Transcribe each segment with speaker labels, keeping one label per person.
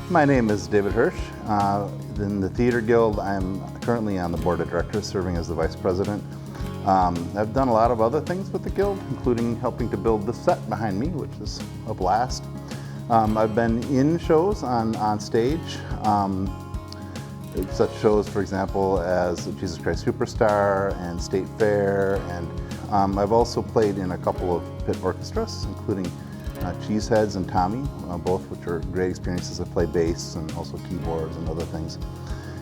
Speaker 1: My name is David Hirsch. In the Theater Guild, I'm currently on the board of directors, serving as the vice president. I've done a lot of other things with the Guild, including helping to build the set behind me, which is a blast. I've been in shows on stage, such shows, for example, as Jesus Christ Superstar and State Fair, and I've also played in a couple of pit orchestras, including Cheeseheads and Tommy, both which are great experiences. I play bass and also keyboards and other things.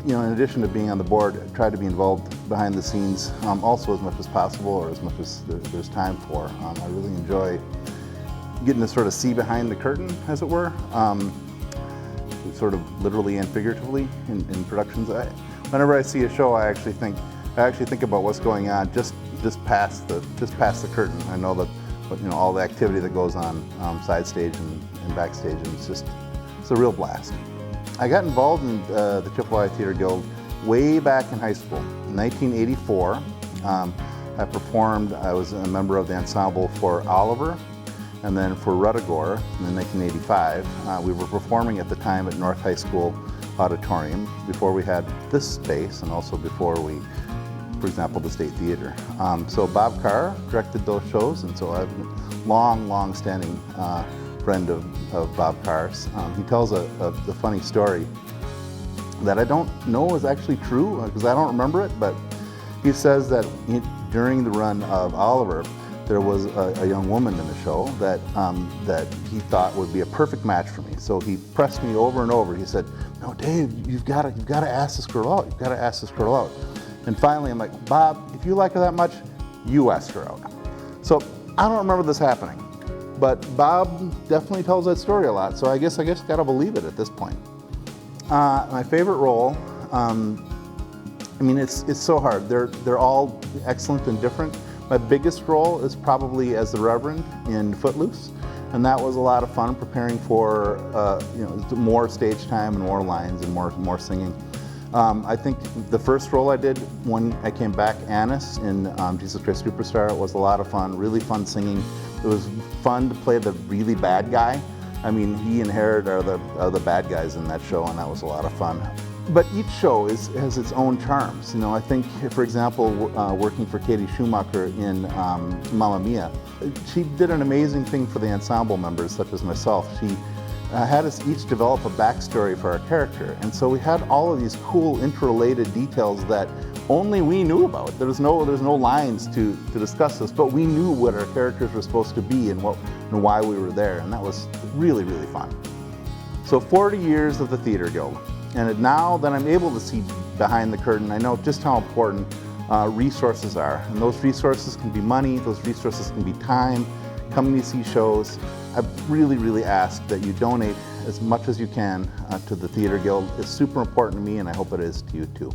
Speaker 1: You know, in addition to being on the board, I try to be involved behind the scenes also as much as possible, or as much as there's time for. I really enjoy getting to sort of see behind the curtain, as it were, sort of literally and figuratively in productions. Whenever I see a show, I actually think about what's going on just past the curtain. I know that, you know, all the activity that goes on side stage and backstage, and it's a real blast. I got involved in the Chippewa Theater Guild way back in high school. In 1984, I was a member of the ensemble for Oliver, and then for Ruttigore in 1985. We were performing at the time at North High School Auditorium before we had this space, and also before we, for example, the State Theater. So Bob Carr directed those shows, and so I've been a long-standing friend of Bob Carr's. He tells a funny story that I don't know is actually true, because I don't remember it, but he says that during the run of Oliver, there was a young woman in the show that he thought would be a perfect match for me. So he pressed me over and over. He said, "No, Dave, you've got to ask this girl out. You've got to ask this girl out." And finally, I'm like, "Bob, if you like her that much, you ask her out." So I don't remember this happening, but Bob definitely tells that story a lot. So I guess gotta believe it at this point. My favorite role, I mean, it's so hard. They're all excellent and different. My biggest role is probably as the Reverend in Footloose, and that was a lot of fun preparing for more stage time and more lines and more singing. I think the first role I did when I came back, Annis, in Jesus Christ Superstar, was a lot of fun, really fun singing. It was fun to play the really bad guy. I mean, he and Herod are the bad guys in that show, and that was a lot of fun. But each show has its own charms. You know, I think, for example, working for Katie Schumacher in Mamma Mia, she did an amazing thing for the ensemble members, such as myself. She had us each develop a backstory for our character, and so we had all of these cool interrelated details that only we knew about. There's no lines to discuss this, but we knew what our characters were supposed to be and why we were there, and that was really fun. So 40 years of the Theater Guild. And now that I'm able to see behind the curtain, I know just how important resources are. And those resources can be money, those resources can be time, coming to see shows. I really ask that you donate as much as you can to the Theater Guild. It's super important to me, and I hope it is to you too.